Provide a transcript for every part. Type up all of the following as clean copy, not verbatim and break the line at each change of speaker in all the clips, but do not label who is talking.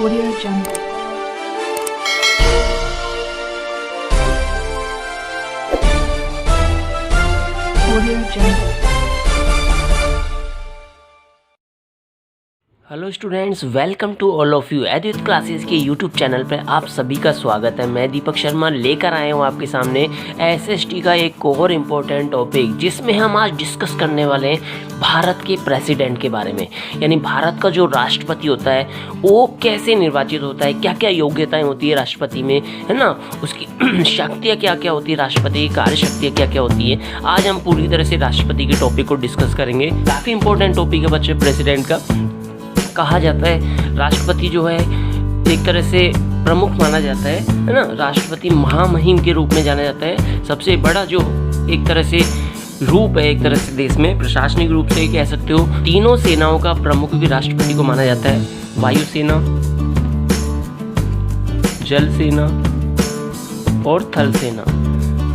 Audio Jungle. Audio Jungle.
Hello students, welcome to all of you एडविथ classes के YouTube channel पर आप सभी का स्वागत है। मैं दीपक शर्मा लेकर आया हूँ आपके सामने एसएसटी का एक और इम्पोर्टेंट टॉपिक, जिसमें हम आज डिस्कस करने वाले हैं भारत के प्रेसिडेंट के बारे में। यानी भारत का जो राष्ट्रपति होता है वो कैसे निर्वाचित होता है, क्या क्या योग्यताएं होती है राष्ट्रपति में, है ना, उसकी शक्तियाँ क्या क्या होती है, राष्ट्रपति की कार्य शक्तियाँ क्या क्या होती है। आज हम पूरी तरह से राष्ट्रपति के टॉपिक को डिस्कस करेंगे। काफ़ी इंपॉर्टेंट टॉपिक है बच्चे प्रेसिडेंट का। कहा जाता है राष्ट्रपति जो है एक तरह से प्रमुख माना जाता है ना, राष्ट्रपति महामहिम के रूप में जाना जाता है। सबसे बड़ा जो एक तरह से रूप है एक तरह से देश में, प्रशासनिक रूप से कह सकते हो। तीनों सेनाओं का प्रमुख भी राष्ट्रपति को माना जाता है। वायुसेना, जल सेना और थल सेना,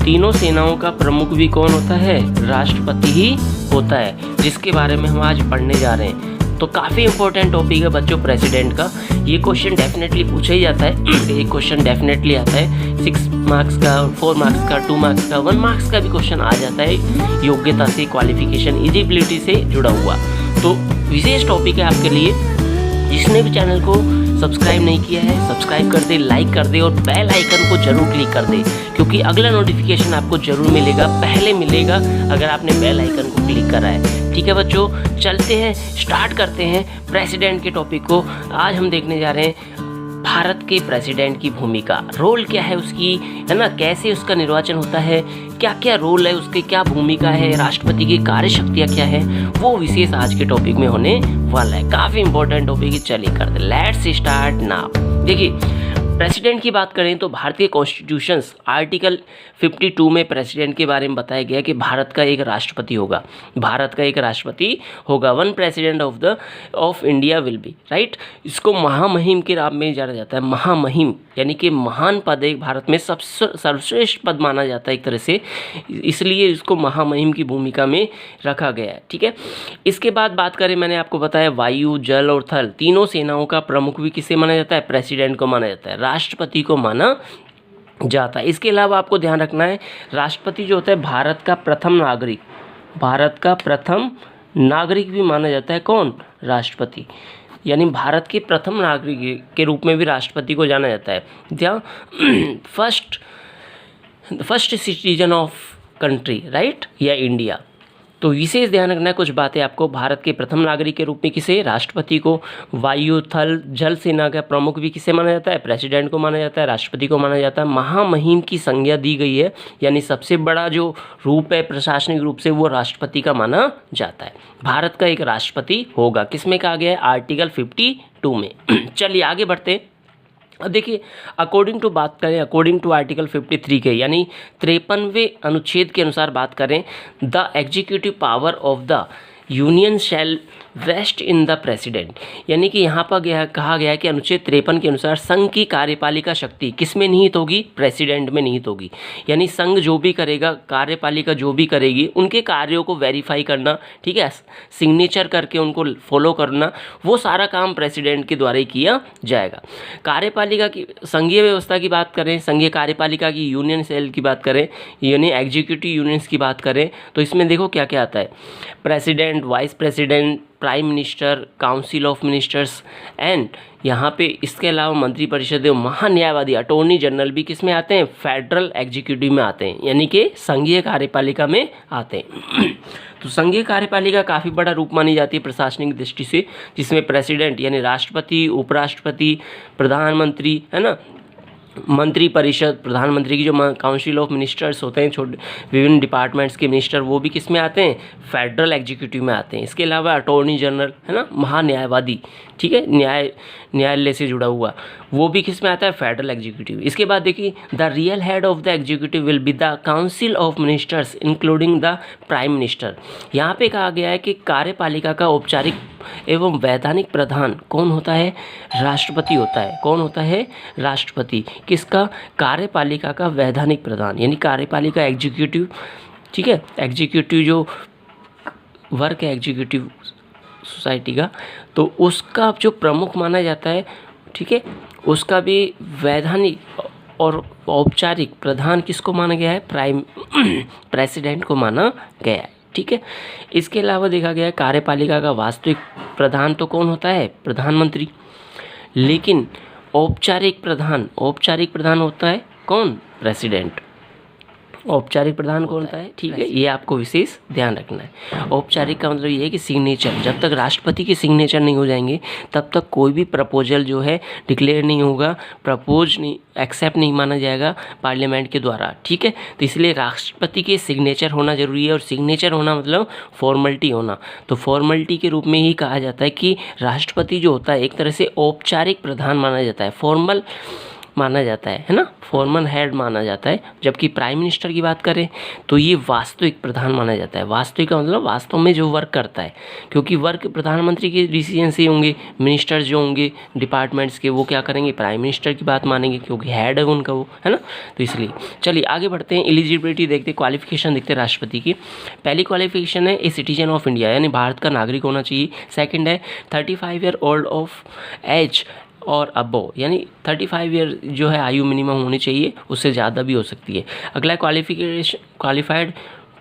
तीनों सेनाओं का प्रमुख भी कौन होता है? राष्ट्रपति ही होता है, जिसके बारे में हम आज पढ़ने जा रहे हैं। तो काफ़ी इंपॉर्टेंट टॉपिक है बच्चों प्रेसिडेंट का। ये क्वेश्चन डेफिनेटली पूछा ही जाता है। एक क्वेश्चन डेफिनेटली आता है 6 मार्क्स का, 4 मार्क्स का, 2 मार्क्स का, 1 मार्क्स का भी क्वेश्चन आ जाता है, योग्यता से, क्वालिफिकेशन, एलिजिबिलिटी से जुड़ा हुआ। तो विशेष टॉपिक है आपके लिए। जिसने भी चैनल को सब्सक्राइब नहीं किया है सब्सक्राइब कर दे, लाइक कर दे और बेल आइकन को जरूर क्लिक कर दे, क्योंकि अगला नोटिफिकेशन आपको जरूर मिलेगा, पहले मिलेगा अगर आपने बेल आइकन को क्लिक करा है। ठीक है बच्चों, चलते हैं, स्टार्ट करते हैं प्रेसिडेंट के टॉपिक को। आज हम देखने जा रहे हैं भारत के प्रेसिडेंट की भूमिका, रोल क्या है उसकी, है ना, कैसे उसका निर्वाचन होता है, क्या क्या रोल है उसकी, क्या भूमिका है, राष्ट्रपति की कार्य शक्तियाँ क्या है, वो विशेष आज के टॉपिक में होने वाला है। काफ़ी इंपॉर्टेंट टॉपिक है, चलिए करते हैं। Let's start now. देखिए, प्रेसिडेंट की बात करें तो भारतीय कॉन्स्टिट्यूशन आर्टिकल 52 में प्रेसिडेंट के बारे में बताया गया कि भारत का एक राष्ट्रपति होगा, भारत का एक राष्ट्रपति होगा। 1 president of India will be, right. इसको महामहिम के नाम में जाना जाता है। महामहिम यानी कि महान पद है, भारत में सबसे सर्वश्रेष्ठ पद माना जाता है एक तरह से, इसलिए इसको महामहिम की भूमिका में रखा गया है। ठीक है, इसके बाद बात करें, मैंने आपको बताया वायु, जल और थल, तीनों सेनाओं का प्रमुख भी किसे माना जाता है? प्रेसिडेंट को माना जाता है, राष्ट्रपति को माना जाता है। इसके अलावा आपको ध्यान रखना है, राष्ट्रपति जो होता है भारत का प्रथम नागरिक, भारत का प्रथम नागरिक भी माना जाता है। कौन? राष्ट्रपति। यानी भारत के प्रथम नागरिक के रूप में भी राष्ट्रपति को जाना जाता है। क्या? First citizen of country, right, या इंडिया। तो विशेष ध्यान रखना है कुछ बातें आपको। भारत के प्रथम नागरिक के रूप में किसे? राष्ट्रपति को। वायु, थल, जल सेना का प्रमुख भी किसे माना जाता है? प्रेसिडेंट को माना जाता है, राष्ट्रपति को माना जाता है। महामहिम की संज्ञा दी गई है, यानी सबसे बड़ा जो रूप है प्रशासनिक रूप से वो राष्ट्रपति का माना जाता है। भारत का एक राष्ट्रपति होगा, किसमें कहा गया है? आर्टिकल 52 में। चलिए आगे बढ़ते हैं। अब देखिए, बात करें अकॉर्डिंग टू आर्टिकल 53 के, यानी 53वें अनुच्छेद के अनुसार बात करें, the executive power of the union shall vest in the president. यानी कि यहाँ पर कहा गया है कि अनुच्छेद 53 के अनुसार संघ की कार्यपालिका शक्ति किस में निहित होगी? प्रेसिडेंट में निहित होगी। यानी संघ जो भी करेगा, कार्यपालिका जो भी करेगी, उनके कार्यों को वेरीफाई करना, ठीक है, सिग्नेचर करके उनको फॉलो करना, वो सारा काम प्रेसिडेंट के द्वारा ही किया जाएगा। कार्यपालिका की संघीय व्यवस्था की बात करें, संघीय कार्यपालिका की यूनियन सेल की बात करें, यानी एग्जीक्यूटिव यूनियंस की बात करें, तो इसमें देखो क्या क्या आता है। President, vice president, prime minister, council of ministers and यहाँ पे इसके अलावा मंत्रिपरिषद, महान्यायवादी, अटॉर्नी जनरल भी किस में आते हैं? फेडरल एग्जीक्यूटिव में आते हैं, यानी कि संघीय कार्यपालिका में आते हैं। तो संघीय कार्यपालिका काफ़ी बड़ा रूप मानी जाती है प्रशासनिक दृष्टि से, जिसमें प्रेसिडेंट यानी राष्ट्रपति, उपराष्ट्रपति, प्रधानमंत्री, है ना, मंत्री परिषद, प्रधानमंत्री की जो काउंसिल ऑफ मिनिस्टर्स होते हैं, छोटे विभिन्न डिपार्टमेंट्स के मिनिस्टर, वो भी किस में आते हैं? फेडरल एग्जीक्यूटिव में आते हैं। इसके अलावा अटॉर्नी जनरल, है ना, महान्यायवादी, ठीक है, न्यायालय से जुड़ा हुआ, वो भी किस में आता है? Federal executive. इसके बाद देखिए, the real head of the executive will be the council of ministers including the prime minister. यहाँ पे कहा गया है कि कार्यपालिका का औपचारिक एवं वैधानिक प्रधान कौन होता है? राष्ट्रपति होता है। कौन होता है? राष्ट्रपति। किसका? कार्यपालिका का वैधानिक प्रधान, यानी कार्यपालिका एग्जीक्यूटिव, ठीक है, एग्जीक्यूटिव जो वर्क है एग्जीक्यूटिव सोसाइटी का, तो उसका जो प्रमुख माना जाता है ठीक है, उसका भी वैधानिक और औपचारिक प्रधान किसको माना गया है? प्रेसिडेंट को माना गया है, ठीक है। इसके अलावा देखा गया है कार्यपालिका का वास्तविक प्रधान तो कौन होता है? प्रधानमंत्री। लेकिन औपचारिक प्रधान होता है कौन? प्रेसिडेंट। औपचारिक प्रधान कौन होता है? ठीक है, ये आपको विशेष ध्यान रखना है। औपचारिक का मतलब ये है कि सिग्नेचर, जब तक राष्ट्रपति के सिग्नेचर नहीं हो जाएंगे तब तक कोई भी प्रपोजल जो है डिक्लेयर नहीं होगा, प्रपोज नहीं, एक्सेप्ट नहीं माना जाएगा पार्लियामेंट के द्वारा, ठीक है। तो इसलिए राष्ट्रपति के सिग्नेचर होना जरूरी है, और सिग्नेचर होना मतलब फॉर्मेलिटी होना। तो फॉर्मेलिटी के रूप में ही कहा जाता है कि राष्ट्रपति जो होता है एक तरह से औपचारिक प्रधान माना जाता है, फॉर्मल माना जाता है ना, फॉर्मल हेड माना जाता है। जबकि प्राइम मिनिस्टर की बात करें तो ये वास्तविक प्रधान माना जाता है। वास्तविक का मतलब वास्तव में जो वर्क करता है, क्योंकि वर्क प्रधानमंत्री के डिसीजन से होंगे, मिनिस्टर जो होंगे डिपार्टमेंट्स के वो क्या करेंगे? प्राइम मिनिस्टर की बात मानेंगे, क्योंकि हेड है उनका वो, है ना। तो इसलिए चलिए आगे बढ़ते हैं। एलिजिबिलिटी देखते, क्वालिफिकेशन देखते हैं राष्ट्रपति की। पहली क्वालिफिकेशन है ए सिटीजन ऑफ इंडिया, यानी भारत का नागरिक होना चाहिए। सेकेंड है 35 ईयर ओल्ड ऑफ एज और अबव, यानी 35 ईयर जो है आयु मिनिमम होनी चाहिए, उससे ज़्यादा भी हो सकती है। अगला qualified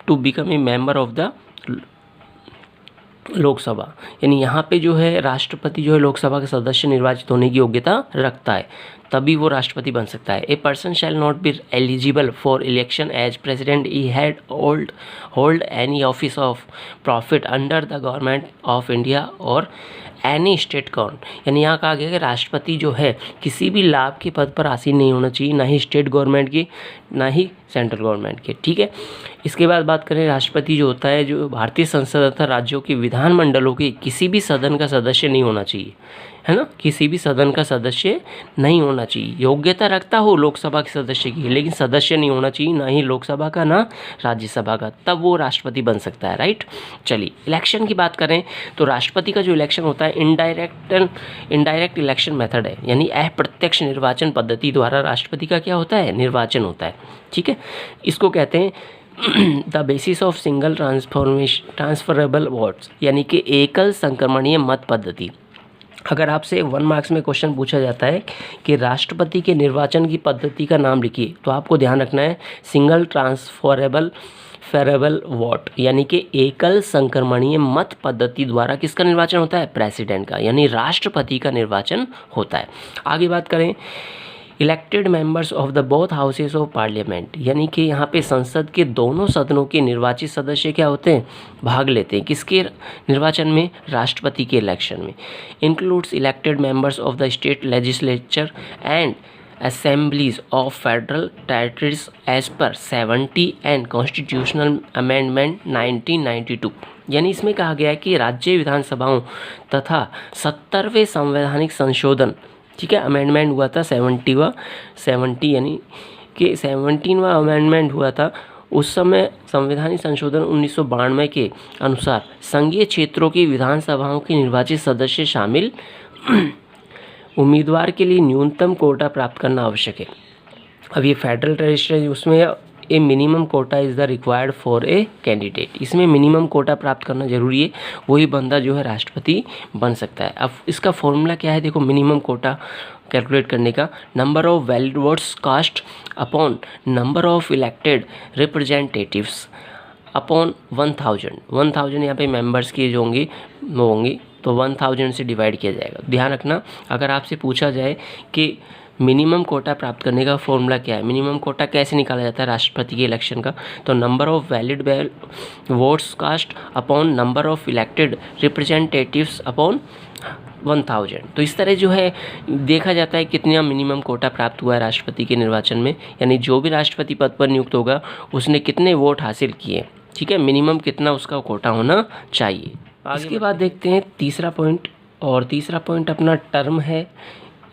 to become a member of the Lok Sabha, यानी यहाँ पे जो है राष्ट्रपति जो है लोकसभा के सदस्य निर्वाचित होने की योग्यता रखता है, तभी वो राष्ट्रपति बन सकता है। A person shall not be eligible for election as president he had hold any office of profit under the government of India और एनी स्टेट गवर्नमेंट, यानी यहाँ कहा गया कि राष्ट्रपति जो है किसी भी लाभ के पद पर आसीन नहीं होना चाहिए, ना ही स्टेट गवर्नमेंट के ना ही सेंट्रल गवर्नमेंट के, ठीक है। इसके बाद बात करें राष्ट्रपति जो होता है जो भारतीय संसद तथा राज्यों के विधानमंडलों के किसी भी सदन का सदस्य नहीं होना चाहिए, है ना, किसी भी सदन का सदस्य नहीं होना चाहिए। योग्यता रखता हो लोकसभा के सदस्य की, लेकिन सदस्य नहीं होना चाहिए, ना ही लोकसभा का ना राज्यसभा का, तब वो राष्ट्रपति बन सकता है, राइट। चलिए इलेक्शन की बात करें तो राष्ट्रपति का जो इलेक्शन होता है इनडायरेक्ट इलेक्शन मेथड है, यानी अप्रत्यक्ष निर्वाचन पद्धति द्वारा राष्ट्रपति का क्या होता है? निर्वाचन होता है, ठीक है। इसको कहते हैं the basis of single transferable votes, यानी कि एकल संक्रमणीय मत पद्धति। अगर आपसे 1 मार्क्स में क्वेश्चन पूछा जाता है कि राष्ट्रपति के निर्वाचन की पद्धति का नाम लिखिए, तो आपको ध्यान रखना है सिंगल ट्रांसफरेबल वोट, यानी कि एकल संक्रमणीय मत पद्धति द्वारा किसका निर्वाचन होता है? प्रेसिडेंट का, यानी राष्ट्रपति का निर्वाचन होता है। आगे बात करें elected members of the both houses of parliament, यानी कि यहाँ पे संसद के दोनों सदनों के निर्वाचित सदस्य क्या होते हैं? भाग लेते हैं किसके निर्वाचन में? राष्ट्रपति के इलेक्शन में। Includes elected members of the state legislature and assemblies of federal territories as per 70 and constitutional amendment 1992, यानी इसमें कहा गया है कि राज्य विधानसभाओं तथा 70वें संवैधानिक संशोधन, ठीक है, अमेंडमेंट हुआ था 70 यानी कि 17वां अमेंडमेंट हुआ था उस समय। संवैधानिक संशोधन 1992 के अनुसार संघीय क्षेत्रों की विधानसभाओं के निर्वाचित सदस्य शामिल उम्मीदवार के लिए न्यूनतम कोटा प्राप्त करना आवश्यक है। अब ये फेडरल टेरिटरी उसमें a minimum quota is the required for a candidate, इसमें मिनिमम कोटा प्राप्त करना जरूरी है, वही बंदा जो है राष्ट्रपति बन सकता है। अब इसका फॉर्मूला क्या है? देखो, मिनिमम कोटा कैलकुलेट करने का number of valid votes cast upon number of elected representatives upon 1000 यहाँ पे मेंबर्स की जो होंगी वो होंगी, तो 1000 से डिवाइड किया जाएगा। ध्यान रखना, अगर आपसे पूछा जाए कि मिनिमम कोटा प्राप्त करने का फॉर्मूला क्या है, मिनिमम कोटा कैसे निकाला जाता है राष्ट्रपति के इलेक्शन का, तो number of valid votes cast upon number of elected representatives upon 1000। तो इस तरह जो है देखा जाता है कितना मिनिमम कोटा प्राप्त हुआ है राष्ट्रपति के निर्वाचन में, यानी जो भी राष्ट्रपति पद पर नियुक्त होगा उसने कितने वोट हासिल किए, ठीक है, मिनिमम कितना उसका कोटा होना चाहिए। इसके बाद देखते हैं तीसरा पॉइंट, और तीसरा पॉइंट अपना टर्म है,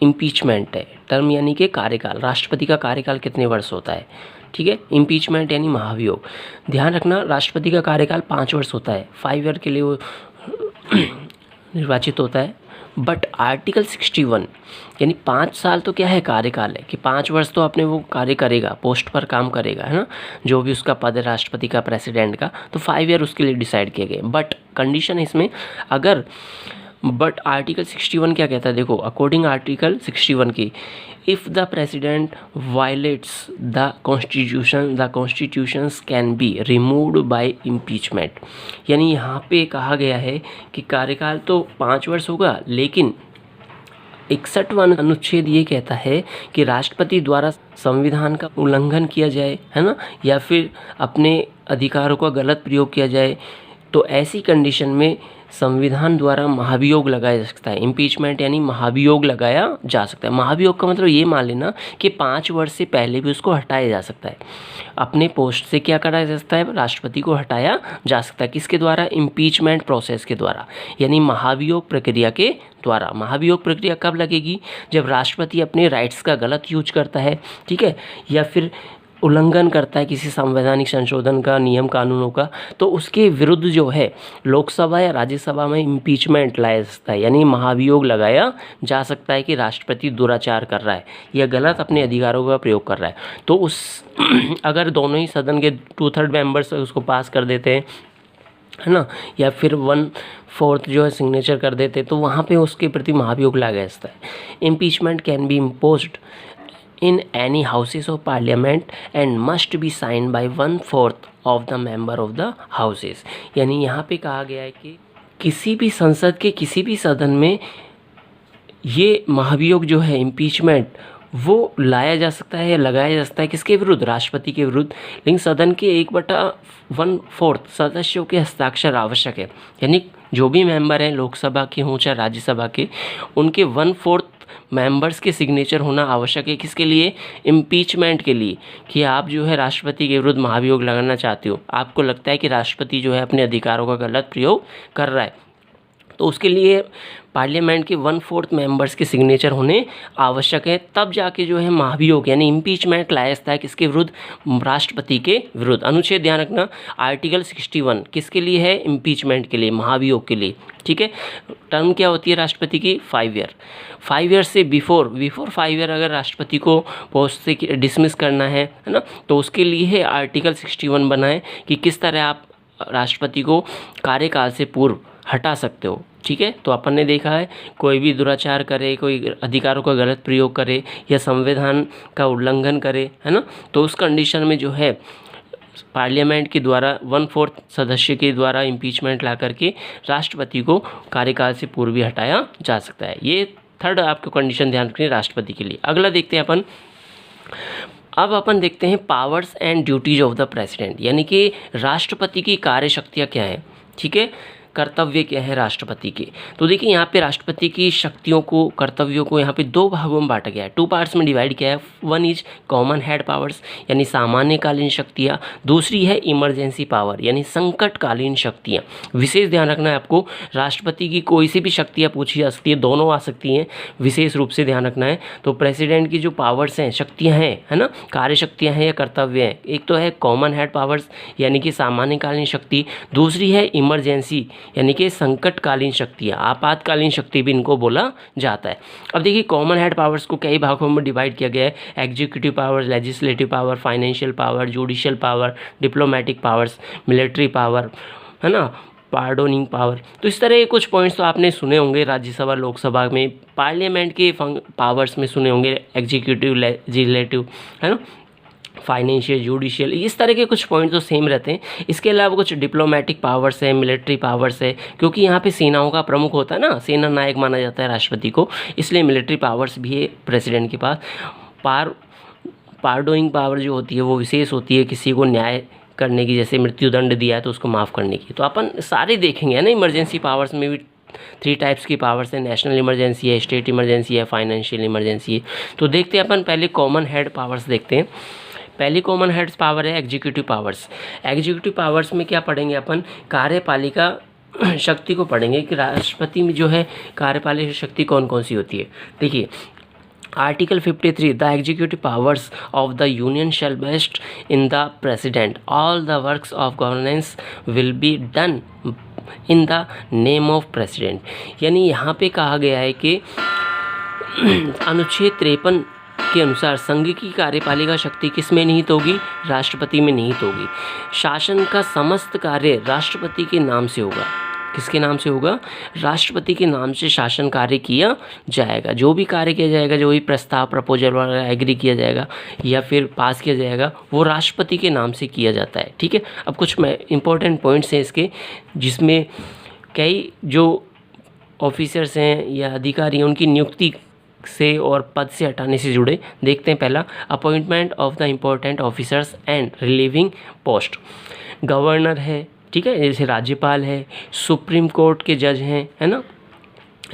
इम्पीचमेंट है। टर्म यानी कि कार्यकाल, राष्ट्रपति का कार्यकाल कितने वर्ष होता है, ठीक है। इम्पीचमेंट यानी महाभियोग। ध्यान रखना, राष्ट्रपति का कार्यकाल 5 वर्ष होता है, 5 ईयर के लिए वो निर्वाचित होता है। बट आर्टिकल 61 यानी 5 साल तो क्या है? कार्यकाल है कि 5 वर्ष तो अपने वो कार्य करेगा, पोस्ट पर काम करेगा, है ना, जो भी उसका पद है राष्ट्रपति का, प्रेसिडेंट का, तो 5 ईयर उसके लिए डिसाइड किए गए। बट कंडीशन है इसमें, अगर बट आर्टिकल 61 क्या कहता है, देखो अकॉर्डिंग आर्टिकल 61 की, if the president violets the constitutions can be removed by impeachment. यानी यहाँ पे कहा गया है कि कार्यकाल तो 5 वर्ष होगा, लेकिन 61वां अनुच्छेद ये कहता है कि राष्ट्रपति द्वारा संविधान का उल्लंघन किया जाए, है ना, या फिर अपने अधिकारों का गलत प्रयोग किया जाए, तो ऐसी कंडीशन में संविधान द्वारा महाभियोग लगाया जा सकता है। इम्पीचमेंट यानी महाभियोग लगाया जा सकता है। महाभियोग का मतलब ये मान लेना कि 5 वर्ष से पहले भी उसको हटाया जा सकता है। अपने पोस्ट से क्या करा जा सकता है, राष्ट्रपति को हटाया जा सकता है। किसके द्वारा, इम्पीचमेंट प्रोसेस के द्वारा, यानी महाभियोग प्रक्रिया के द्वारा। महाभियोग प्रक्रिया कब लगेगी, जब राष्ट्रपति अपने राइट्स का गलत यूज करता है, ठीक है, या फिर उल्लंघन करता है किसी संवैधानिक संशोधन का, नियम कानूनों का, तो उसके विरुद्ध जो है लोकसभा या राज्यसभा में इम्पीचमेंट लाया जा सकता है, यानी महाभियोग लगाया जा सकता है कि राष्ट्रपति दुराचार कर रहा है या गलत अपने अधिकारों का प्रयोग कर रहा है। तो उस अगर दोनों ही सदन के 2/3 मेंबर्स उसको पास कर देते हैं, है ना, या फिर 1/4 जो है सिग्नेचर कर देते, तो वहाँ पे उसके प्रति महाभियोग लगाया जाता है। Impeachment can be imposed in any houses of parliament and must be signed by 1/4 of the member of the houses। यानी यहाँ पे कहा गया है कि किसी भी संसद के किसी भी सदन में ये महाभियोग जो है इम्पीचमेंट वो लाया जा सकता है या लगाया जा सकता है, किसके विरुद्ध, राष्ट्रपति के विरुद्ध, लेकिन सदन के 1/4 सदस्यों के हस्ताक्षर आवश्यक है। यानी जो भी मेंबर हैं लोकसभा के हों चाहे राज्यसभा के, उनके 1/4 मेंबर्स के सिग्नेचर होना आवश्यक है। किसके लिए, इम्पीचमेंट के लिए, कि आप जो है राष्ट्रपति के विरुद्ध महाभियोग लगाना चाहते हो, आपको लगता है कि राष्ट्रपति जो है अपने अधिकारों का गलत प्रयोग कर रहा है, तो उसके लिए पार्लियामेंट के 1/4 मेंबर्स के सिग्नेचर होने आवश्यक है। तब जाके जो है महाभियोग यानी इम्पीचमेंट लाया जाता है, किसके विरुद्ध, राष्ट्रपति के विरुद्ध। अनुच्छेद ध्यान रखना, आर्टिकल 61 किसके लिए है, इम्पीचमेंट के लिए, महाभियोग के लिए, ठीक है। टर्म क्या होती है राष्ट्रपति की, 5 ईयर। 5 ईयर से बिफोर 5 ईयर अगर राष्ट्रपति को पोस्ट से डिसमिस करना है ना, तो उसके लिए आर्टिकल 61 बना है कि किस तरह आप राष्ट्रपति को कार्यकाल से पूर्व हटा सकते हो, ठीक है। तो अपन ने देखा है कोई भी दुराचार करे, कोई अधिकारों का गलत प्रयोग करे या संविधान का उल्लंघन करे, है ना, तो उस कंडीशन में जो है पार्लियामेंट के द्वारा 1/4 सदस्य के द्वारा इम्पीचमेंट ला करके राष्ट्रपति को कार्यकाल से पूर्व भी हटाया जा सकता है। ये थर्ड आपको कंडीशन ध्यान रखनी है राष्ट्रपति के लिए। अगला देखते हैं अपन, अब अपन देखते हैं powers and duties of the president, यानी कि राष्ट्रपति की कार्यशक्तियाँ क्या हैं, ठीक है, कर्तव्य क्या है राष्ट्रपति के। तो देखिए यहाँ पे राष्ट्रपति की शक्तियों को, कर्तव्यों को यहाँ पे 2 भागों में बांटा गया है, 2 पार्ट्स में डिवाइड किया है। 1 इज कॉमन हेड पावर्स यानी सामान्यकालीन शक्तियाँ, दूसरी है इमरजेंसी पावर यानी संकटकालीन शक्तियाँ। विशेष ध्यान रखना है आपको, राष्ट्रपति की कोई सी भी शक्तियाँ पूछी जा सकती है, दोनों आ सकती हैं, विशेष रूप से ध्यान रखना है। तो प्रेसिडेंट की जो पावर्स हैं, शक्तियाँ हैं, है ना, कार्य शक्तियाँ हैं या कर्तव्य हैं, एक तो है कॉमन हेड पावर्स यानी कि सामान्यकालीन शक्ति, दूसरी है इमरजेंसी यानी कि संकटकालीन शक्तियाँ, आपातकालीन शक्ति भी इनको बोला जाता है। अब देखिए कॉमन हेड पावर्स को कई भागों में डिवाइड किया गया है, executive power, legislative power, financial power, judicial power, diplomatic powers, military power, है ना, पार्डोनिंग पावर। तो इस तरह के कुछ पॉइंट्स तो आपने सुने होंगे राज्यसभा लोकसभा में, पार्लियामेंट के पावर्स में सुने होंगे, एग्जीक्यूटिव, लेजिस्लेटिव, है ना, फाइनेंशियल, जुडिशियल, इस तरह के कुछ पॉइंट तो सेम रहते हैं। इसके अलावा कुछ डिप्लोमेटिक पावर्स है, मिलिट्री पावर्स है, क्योंकि यहाँ पे सेनाओं का प्रमुख होता है ना, सेना नायक माना जाता है राष्ट्रपति को, इसलिए मिलिट्री पावर्स भी है प्रेसिडेंट के पास। पार्डोइंग पावर जो होती है वो विशेष होती है, किसी को न्याय करने की, जैसे मृत्युदंड दिया है तो उसको माफ़ करने की। तो अपन सारे देखेंगे ना, इमरजेंसी पावर्स में भी 3 टाइप्स की पावर्स है, नेशनल इमरजेंसी है, स्टेट इमरजेंसी है, फाइनेंशियल इमरजेंसी है। तो देखते हैं अपन पहले कॉमन हेड पावर्स देखते हैं। पहली कॉमन हेड्स पावर है एग्जीक्यूटिव पावर्स। एग्जीक्यूटिव पावर्स में क्या पढ़ेंगे अपन, कार्यपालिका शक्ति को पढ़ेंगे कि राष्ट्रपति में जो है कार्यपालिका शक्ति कौन कौन सी होती है। देखिए article 53, the executive powers of the union shall vest in the president, all the works of governance will be done in the name of president. यानी यहाँ पे कहा गया है कि अनुच्छेद 53 के अनुसार संघ की कार्यपालिका शक्ति किस में निहित होगी, राष्ट्रपति में निहित होगी। शासन का समस्त कार्य राष्ट्रपति के नाम से होगा, किसके नाम से होगा? राष्ट्रपति के नाम से शासन कार्य किया जाएगा। जो भी कार्य किया जाएगा, जो भी प्रस्ताव, प्रपोजल वगैरह एग्री किया जाएगा या फिर पास किया जाएगा, वो राष्ट्रपति के नाम से किया जाता है। ठीक है, अब कुछ इंपॉर्टेंट पॉइंट्स हैं इसके, जिसमें कई जो ऑफिसर्स हैं या अधिकारी हैं उनकी नियुक्ति से और पद से हटाने से जुड़े देखते हैं। पहला, appointment of the important officers and relieving post. Governor है, ठीक है, जैसे राज्यपाल है, सुप्रीम कोर्ट के जज हैं, है ना,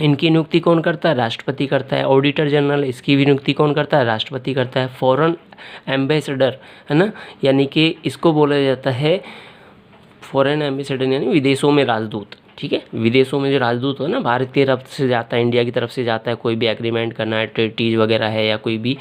इनकी नियुक्ति कौन करता है? राष्ट्रपति करता है। ऑडिटर जनरल, इसकी भी नियुक्ति कौन करता है? राष्ट्रपति करता है। फॉरेन एम्बेसडर, है ना, यानी कि इसको बोला जाता है फॉरेन एम्बेसडर, यानी विदेशों में राजदूत। ठीक है, विदेशों में जो राजदूत हो ना, भारत की तरफ से जाता है, इंडिया की तरफ से जाता है, कोई भी एग्रीमेंट करना है, ट्रीटीज वगैरह है या कोई भी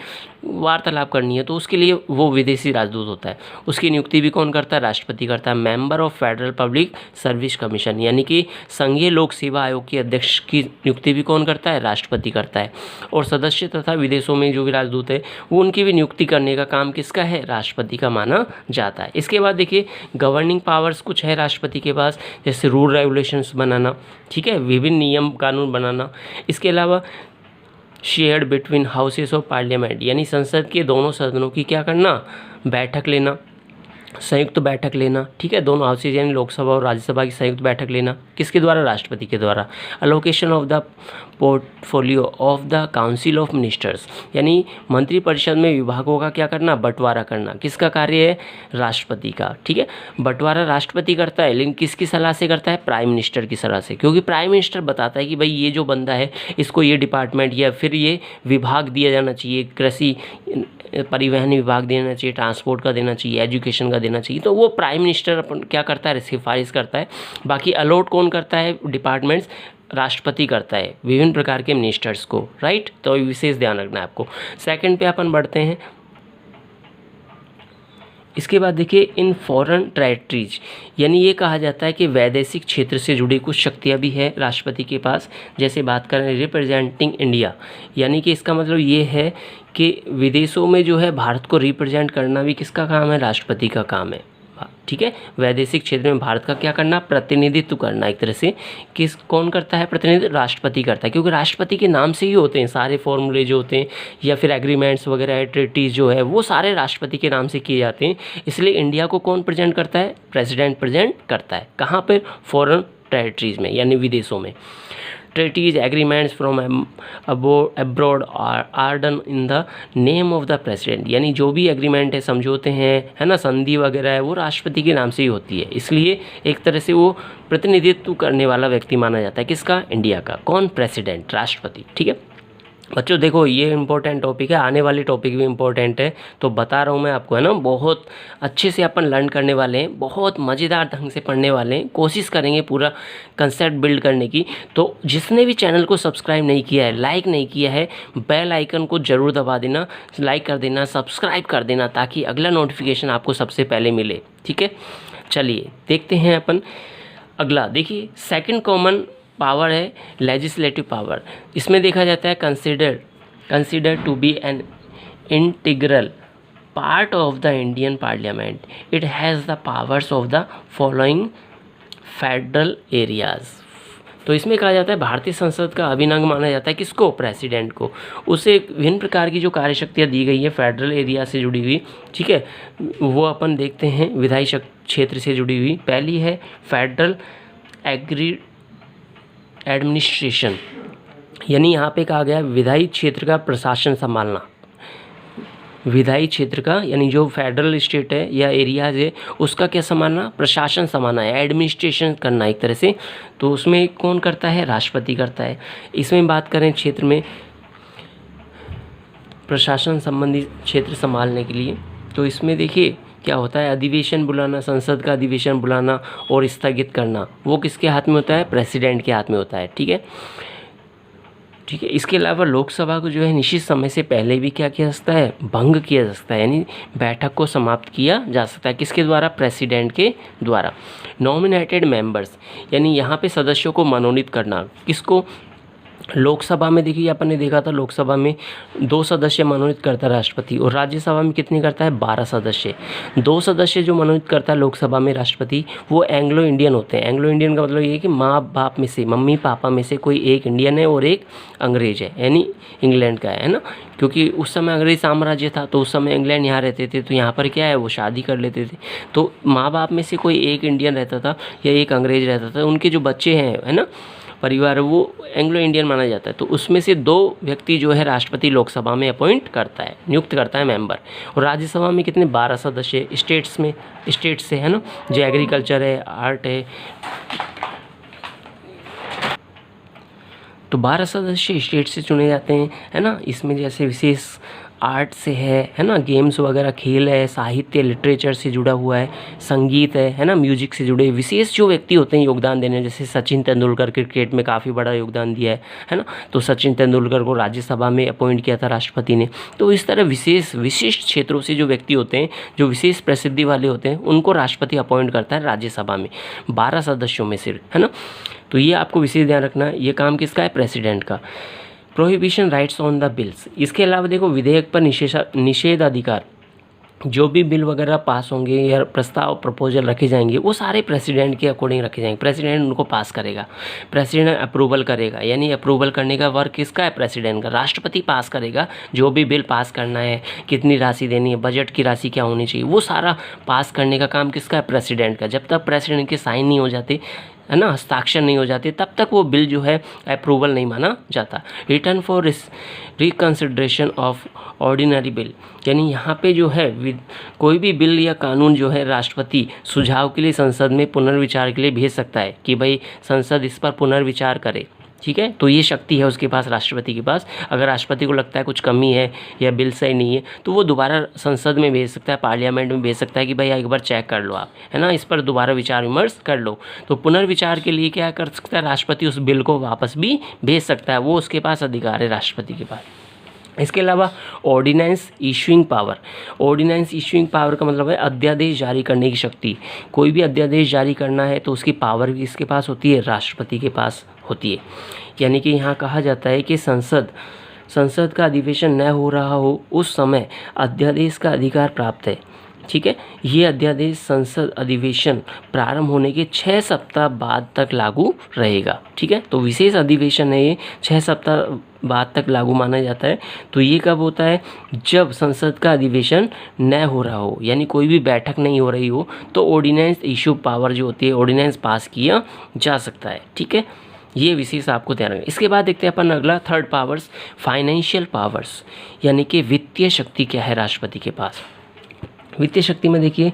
वार्तालाप करनी है, तो उसके लिए वो विदेशी राजदूत होता है। उसकी नियुक्ति भी कौन करता है? राष्ट्रपति करता है। Member of federal public service commission, यानी कि संघीय लोक सेवा आयोग के अध्यक्ष की नियुक्ति भी कौन करता है? राष्ट्रपति करता है। और सदस्य तथा विदेशों में जो भी राजदूत है वो उनकी भी नियुक्ति करने का काम किसका है? राष्ट्रपति का माना जाता है। इसके बाद देखिए, गवर्निंग पावर्स कुछ है राष्ट्रपति के पास, जैसे रूल रेगुलेशंस बनाना, ठीक है, विभिन्न नियम कानून बनाना। इसके अलावा shared between houses of parliament, यानी संसद के दोनों सदनों की क्या करना? बैठक लेना, संयुक्त बैठक लेना। ठीक है, दोनों हाउसेज यानी लोकसभा और राज्यसभा की संयुक्त बैठक लेना, किसके द्वारा? राष्ट्रपति के द्वारा। Allocation of the portfolio of the council of ministers, यानी मंत्रिपरिषद में विभागों का क्या करना? बंटवारा करना, किसका कार्य है? राष्ट्रपति का। ठीक है, बंटवारा राष्ट्रपति करता है, लेकिन किसकी सलाह से करता है? प्राइम मिनिस्टर की सलाह से, क्योंकि प्राइम मिनिस्टर बताता है कि भाई ये जो बंदा है इसको ये डिपार्टमेंट या फिर ये विभाग दिया जाना चाहिए, कृषि परिवहन विभाग देना चाहिए, ट्रांसपोर्ट का देना चाहिए, एजुकेशन का देना चाहिए, तो वो प्राइम मिनिस्टर अपन क्या करता है? सिफारिश करता है। बाकी अलॉट कौन करता है डिपार्टमेंट्स? राष्ट्रपति करता है विभिन्न प्रकार के मिनिस्टर्स को, राइट। तो विशेष ध्यान रखना है आपको। सेकंड पे अपन बढ़ते हैं। इसके बाद देखिए, इन फॉरेन टेरिटरीज, यानी ये कहा जाता है कि वैदेशिक क्षेत्र से जुड़ी कुछ शक्तियाँ भी है राष्ट्रपति के पास। जैसे बात करें रिप्रेजेंटिंग इंडिया, यानी कि इसका मतलब ये है कि विदेशों में जो है भारत को रिप्रेजेंट करना भी किसका काम है? राष्ट्रपति का काम है। ठीक है, वैदेशिक क्षेत्र में भारत का क्या करना? प्रतिनिधित्व करना। एक तरह से कौन करता है प्रतिनिधित्व? राष्ट्रपति करता है, क्योंकि राष्ट्रपति के नाम से ही होते हैं सारे फॉर्मूले जो होते हैं या फिर एग्रीमेंट्स वगैरह, ट्रीटीज जो है वो सारे राष्ट्रपति के नाम से किए जाते हैं। इसलिए इंडिया को कौन प्रेजेंट करता है? प्रेसिडेंट प्रेजेंट करता है। कहाँ पर? फॉरेन टेरिटरीज में, यानी विदेशों में। treaties agreements from abroad are done in the name of the president, यानी जो भी एग्रीमेंट है, समझौते हैं, है ना, संधि वगैरह है, वो राष्ट्रपति के नाम से ही होती है। इसलिए एक तरह से वो प्रतिनिधित्व करने वाला व्यक्ति माना जाता है। किसका? इंडिया का। कौन? प्रेसिडेंट, राष्ट्रपति। ठीक है बच्चों, देखो ये इंपॉर्टेंट टॉपिक है, आने वाली टॉपिक भी इंपॉर्टेंट है, तो बता रहा हूँ मैं आपको, है ना। बहुत अच्छे से अपन लर्न करने वाले हैं, बहुत मज़ेदार ढंग से पढ़ने वाले हैं, कोशिश करेंगे पूरा कंसेप्ट बिल्ड करने की। तो जिसने भी चैनल को सब्सक्राइब नहीं किया है, लाइक नहीं किया है, बेल आइकन को ज़रूर दबा देना, लाइक कर देना, सब्सक्राइब कर देना, ताकि अगला नोटिफिकेशन आपको सबसे पहले मिले। ठीक है, चलिए देखते हैं अपन अगला। देखिए, सेकेंड कॉमन पावर है लेजिस्लेटिव पावर। इसमें देखा जाता है consider to be an integral part of the Indian parliament. It has the powers of the following federal areas. तो इसमें कहा जाता है भारतीय संसद का अभिन्न अंग माना जाता है किसको? प्रेसिडेंट को। उसे विभिन्न प्रकार की जो कार्यशक्तियाँ दी गई है फेडरल एरिया से जुड़ी हुई, ठीक है, वो अपन देखते हैं विधायी क्षेत्र से जुड़ी हुई। पहली है फेडरल एडमिनिस्ट्रेशन, यानी यहाँ पे कहा गया विधायी क्षेत्र का प्रशासन संभालना। विधायी क्षेत्र का, यानी जो फेडरल स्टेट है या एरियाज है उसका क्या संभालना? प्रशासन संभालना है, एडमिनिस्ट्रेशन करना एक तरह से। तो उसमें कौन करता है? राष्ट्रपति करता है। इसमें बात करें क्षेत्र में प्रशासन संबंधी क्षेत्र संभालने के लिए, तो इसमें देखिए क्या होता है, अधिवेशन बुलाना, संसद का अधिवेशन बुलाना और स्थगित करना, वो किसके हाथ में होता है? प्रेसिडेंट के हाथ में होता है। ठीक है, ठीक है। इसके अलावा लोकसभा को जो है निश्चित समय से पहले भी क्या किया जा सकता है? भंग किया जा सकता है, यानी बैठक को समाप्त किया जा सकता है। किसके द्वारा? प्रेसिडेंट के द्वारा। नॉमिनेटेड मेंबर्स, यानी यहाँ पे सदस्यों को मनोनीत करना, किसको? लोकसभा में देखिए अपन ने देखा था, लोकसभा में 2 सदस्य मनोनीत करता है राष्ट्रपति, और राज्यसभा में कितने करता है, 12 सदस्य। 2 सदस्य जो मनोनीत करता है लोकसभा में राष्ट्रपति, वो एंग्लो इंडियन होते हैं। एंग्लो इंडियन का मतलब ये है कि माँ बाप में से, मम्मी पापा में से कोई एक इंडियन है और एक अंग्रेज है, यानी इंग्लैंड का है ना, क्योंकि उस समय अंग्रेज साम्राज्य था, तो उस समय इंग्लैंड यहाँ रहते थे, तो यहाँ पर क्या है, वो शादी कर लेते थे। तो माँ बाप में से कोई एक इंडियन रहता था या एक अंग्रेज रहता था, उनके जो बच्चे हैं, है ना, परिवार, वो एंग्लो इंडियन माना जाता है। तो उसमें से 2 व्यक्ति जो है राष्ट्रपति लोकसभा में अपॉइंट करता है, नियुक्त करता है मेंबर। और राज्यसभा में कितने, 12 सदस्य स्टेट्स में, स्टेट से, है ना, जो एग्रीकल्चर है, आर्ट है, तो 12 सदस्य स्टेट से चुने जाते हैं, है ना। इसमें जैसे विशेष आर्ट से है ना, गेम्स वगैरह, खेल है, साहित्य लिटरेचर से जुड़ा हुआ है, संगीत है ना, म्यूजिक से जुड़े विशेष जो व्यक्ति होते हैं योगदान देने, जैसे सचिन तेंदुलकर क्रिकेट में काफ़ी बड़ा योगदान दिया है ना, तो सचिन तेंदुलकर को राज्यसभा में अपॉइंट किया था राष्ट्रपति ने। तो इस तरह विशिष्ट क्षेत्रों से जो व्यक्ति होते हैं, जो विशेष प्रसिद्धि वाले होते हैं, उनको राष्ट्रपति अपॉइंट करता है राज्यसभा में 12 सदस्यों में से, है ना। तो ये आपको विशेष ध्यान रखना है, ये काम किसका है, प्रेसिडेंट का। Prohibition rights on the bills, इसके अलावा देखो विधेयक पर निषेध अधिकार, जो भी बिल वगैरह पास होंगे या प्रस्ताव प्रपोजल रखे जाएंगे, वो सारे प्रेसिडेंट के अकॉर्डिंग रखे जाएंगे। प्रेसिडेंट उनको पास करेगा, प्रेसिडेंट अप्रूवल करेगा, यानी अप्रूवल करने का वर्क किसका है, प्रेसिडेंट का। राष्ट्रपति पास करेगा, जो भी बिल पास करना है, कितनी राशि देनी है, बजट की राशि क्या होनी चाहिए, वो सारा पास करने का काम किसका है, प्रेसिडेंट का। जब तक प्रेसिडेंट के साइन नहीं हो जाते, है ना, हस्ताक्षर नहीं हो जाते, तब तक वो बिल जो है अप्रूवल नहीं माना जाता। Return for reconsideration of ordinary bill, यानी यहाँ पे जो है कोई भी बिल या कानून जो है राष्ट्रपति सुझाव के लिए संसद में पुनर्विचार के लिए भेज सकता है कि भाई संसद इस पर पुनर्विचार करे, ठीक है। तो ये शक्ति है उसके पास, राष्ट्रपति के पास। अगर राष्ट्रपति को लगता है कुछ कमी है या बिल सही नहीं है, तो वो दोबारा संसद में भेज सकता है, पार्लियामेंट में भेज सकता है कि भाई एक बार चेक कर लो आप, है ना, इस पर दोबारा विचार विमर्श कर लो। तो पुनर्विचार के लिए क्या कर सकता है, राष्ट्रपति उस बिल को वापस भी भेज सकता है, वो उसके पास अधिकार है राष्ट्रपति के पास। इसके अलावा ordinance issuing power, ordinance issuing power का मतलब है अध्यादेश जारी करने की शक्ति। कोई भी अध्यादेश जारी करना है तो उसकी पावर भी इसके पास होती है, राष्ट्रपति के पास होती है। यानी कि यहाँ कहा जाता है कि संसद का अधिवेशन न हो रहा हो उस समय अध्यादेश का अधिकार प्राप्त है, ठीक है। ये अध्यादेश संसद अधिवेशन प्रारंभ होने के 6 सप्ताह बाद तक लागू रहेगा, ठीक है। तो विशेष अधिवेशन है ये, 6 सप्ताह बाद तक लागू माना जाता है। तो ये कब होता है, जब संसद का अधिवेशन न हो रहा हो, यानी कोई भी बैठक नहीं हो रही हो, तो ऑर्डिनेंस इशू पावर जो होती है, ऑर्डिनेंस पास किया जा सकता है, ठीक है। ये विशेष आपको ध्यान रखना। इसके बाद देखते हैं अपन अगला, थर्ड पावर्स, फाइनेंशियल पावर्स, यानी कि वित्तीय शक्ति क्या है राष्ट्रपति के पास। वित्तीय शक्ति में देखिए,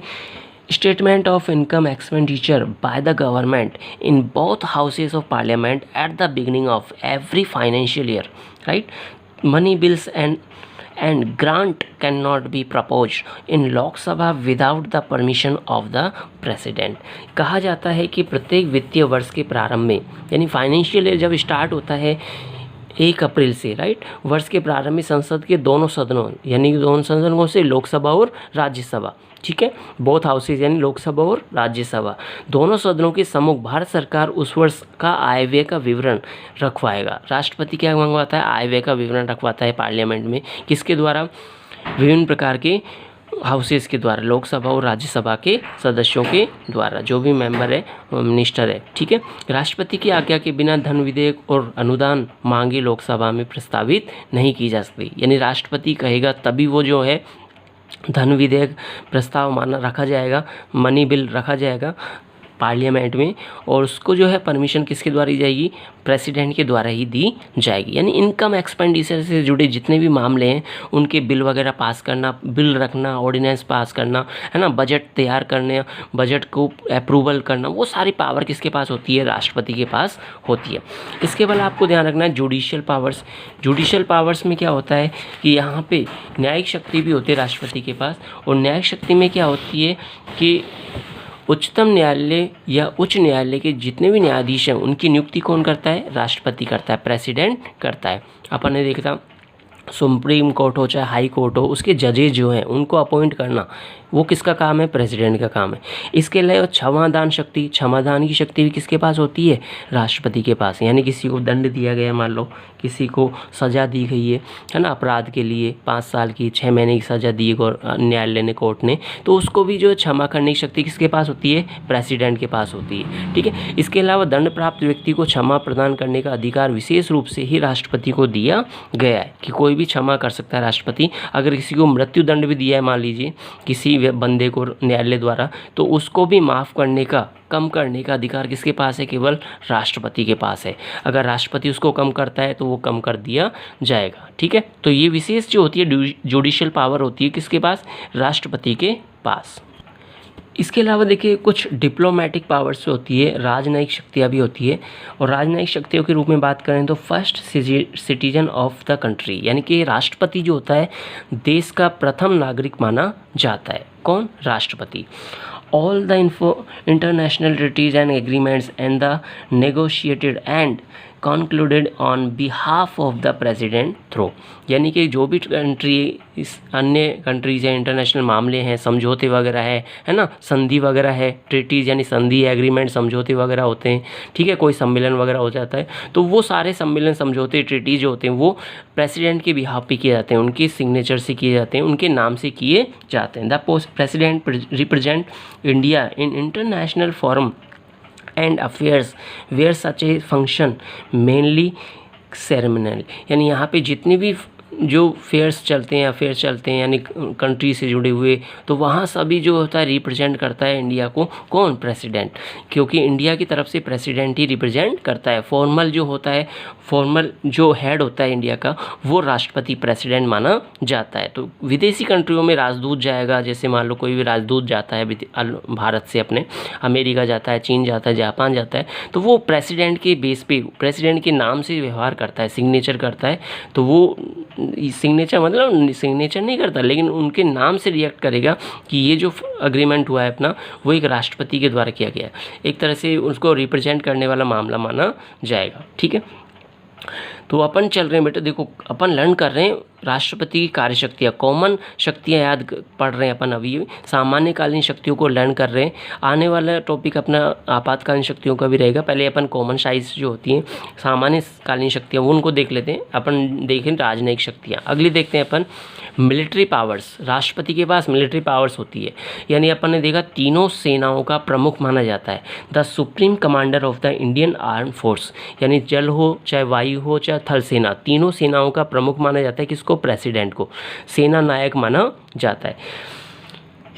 statement of income expenditure by the government in both houses of parliament at the beginning of every financial year, right. Money bills and grant can not be proposed in Lok Sabha without the permission of the president. कहा जाता है कि प्रत्येक वित्तीय वर्ष के प्रारंभ में, यानी फाइनेंशियल ईयर जब स्टार्ट होता है 1 अप्रैल से, राइट, वर्ष के प्रारंभ में संसद के दोनों सदनों, यानी दोनों सदनों से लोकसभा और राज्यसभा, ठीक है, बोथ हाउसेज यानी लोकसभा और राज्यसभा, दोनों सदनों के सम्मुख भारत सरकार उस वर्ष का आय व्यय का विवरण रखवाएगा। राष्ट्रपति क्या मंगवाता है, आय व्यय का विवरण रखवाता है पार्लियामेंट में, किसके द्वारा, विभिन्न प्रकार के हाउसेस के द्वारा, लोकसभा और राज्यसभा के सदस्यों के द्वारा, जो भी मेंबर है, मिनिस्टर है, ठीक है। राष्ट्रपति की आज्ञा के बिना धन विधेयक और अनुदान मांगे लोकसभा में प्रस्तावित नहीं की जा सकती, यानी राष्ट्रपति कहेगा तभी वो जो है धन विधेयक प्रस्ताव माना रखा जाएगा, मनी बिल रखा जाएगा पार्लियामेंट में, और उसको जो है परमिशन किसके द्वारा दी जाएगी, प्रेसिडेंट के द्वारा ही दी जाएगी। यानी इनकम एक्सपेंडिचर से जुड़े जितने भी मामले हैं उनके बिल वगैरह पास करना, बिल रखना, ऑर्डिनेंस पास करना, है ना, बजट तैयार करने, बजट को अप्रूवल करना, वो सारी पावर किसके पास होती है, राष्ट्रपति के पास होती है। इसके बाद आपको ध्यान रखना है जुडिशियल पावर्स। जुडिशियल पावर्स में क्या होता है कि यहाँ पे न्यायिक शक्ति भी होती है राष्ट्रपति के पास, और न्यायिक शक्ति में क्या होती है कि उच्चतम न्यायालय या उच्च न्यायालय के जितने भी न्यायाधीश हैं उनकी नियुक्ति कौन करता है, राष्ट्रपति करता है, प्रेसिडेंट करता है। अपन ने देखा सुप्रीम कोर्ट हो चाहे हाई कोर्ट हो, उसके जजेज जो हैं उनको अपॉइंट करना वो किसका काम है? प्रेसिडेंट का काम है। इसके अलावा क्षमादान शक्ति, क्षमादान की शक्ति भी किसके पास होती है? राष्ट्रपति के पास। यानी किसी को दंड दिया गया, मान लो किसी को सज़ा दी गई है ना, अपराध के लिए 5 साल की 6 महीने की सज़ा दी न्यायालय ने, कोर्ट ने, तो उसको भी जो है क्षमा करने की शक्ति किसके पास होती है? प्रेसिडेंट के पास होती है। ठीक है। इसके अलावा दंड प्राप्त व्यक्ति को क्षमा प्रदान करने का अधिकार विशेष रूप से ही राष्ट्रपति को दिया गया है कि कोई भी क्षमा कर सकता है राष्ट्रपति। अगर किसी को मृत्यु दंड भी दिया है मान लीजिए किसी बंदे को न्यायालय द्वारा, तो उसको भी माफ़ करने का, कम करने का अधिकार किसके पास है? केवल राष्ट्रपति के पास है। अगर राष्ट्रपति उसको कम करता है तो वो कम कर दिया जाएगा। ठीक है। तो ये विशेष जो होती है जुडिशियल पावर होती है किसके पास? राष्ट्रपति के पास। इसके अलावा देखिए कुछ डिप्लोमेटिक पावर्स होती है, राजनयिक शक्तियाँ भी होती है। और राजनयिक शक्तियों के रूप में बात करें तो first citizen of the country, यानी कि राष्ट्रपति जो होता है देश का प्रथम नागरिक माना जाता है। कौन? राष्ट्रपति। All the international treaties and agreements and the negotiated and concluded on behalf of the president through, यानी कि जो भी कंट्री, इस अन्य कंट्रीज हैं, इंटरनेशनल मामले हैं, समझौते वगैरह है ना, संधि वगैरह है, ट्रीटीज यानी संधि, एग्रीमेंट, समझौते वगैरह होते हैं। ठीक है। कोई सम्मेलन वगैरह हो जाता है तो वो सारे सम्मेलन, समझौते, ट्रीटीज जो होते हैं वो प्रेसिडेंट के बिहाफ पे किए जाते हैं, उनके सिग्नेचर से किए जाते हैं, उनके नाम से किए जाते हैं। The president represent India in international forum and affairs where such a function mainly ceremonial, यानी यहाँ पे जितनी भी जो फेयर्स चलते हैं, अफेयर्स चलते हैं यानी कंट्री से जुड़े हुए, तो वहाँ सभी जो होता है रिप्रेजेंट करता है इंडिया को। कौन? प्रेसिडेंट। क्योंकि इंडिया की तरफ से प्रेसिडेंट ही रिप्रेजेंट करता है। फॉर्मल जो होता है, फॉर्मल जो हेड होता है इंडिया का, वो राष्ट्रपति, प्रेसिडेंट माना जाता है। तो विदेशी कंट्रियों में राजदूत जाएगा, जैसे मान लो कोई भी राजदूत जाता है भारत से अपने, अमेरिका जाता है, चीन जाता है, जापान जाता है, तो वो प्रेसिडेंट के बेस पे, प्रेसिडेंट के नाम से व्यवहार करता है, सिग्नेचर करता है। तो वो सिग्नेचर मतलब सिग्नेचर नहीं करता, लेकिन उनके नाम से रिएक्ट करेगा कि ये जो अग्रीमेंट हुआ है अपना, वो एक राष्ट्रपति के द्वारा किया गया है। एक तरह से उसको रिप्रेजेंट करने वाला मामला माना जाएगा। ठीक है। तो अपन चल रहे हैं बेटा, देखो अपन लर्न कर रहे हैं राष्ट्रपति की कार्य शक्तियाँ, कॉमन शक्तियाँ याद पढ़ रहे हैं अपन अभी। सामान्यकालीन शक्तियों को लर्न कर रहे हैं। आने वाला टॉपिक अपना आपातकालीन शक्तियों का भी रहेगा। पहले अपन कॉमन साइज जो होती हैं सामान्यकालीन शक्तियाँ, वो उनको देख लेते हैं। अपन देखें राजनयिक शक्तियाँ। अगली देखते हैं अपन मिलिट्री पावर्स। राष्ट्रपति के पास मिलिट्री पावर्स होती है, यानी अपन ने देखा तीनों सेनाओं का प्रमुख माना जाता है। The supreme commander of the Indian arm force, यानी जल हो चाहे वायु हो चाहे थल सेना, तीनों सेनाओं का प्रमुख माना जाता है। किसको? प्रेसिडेंट को। सेना नायक माना जाता है।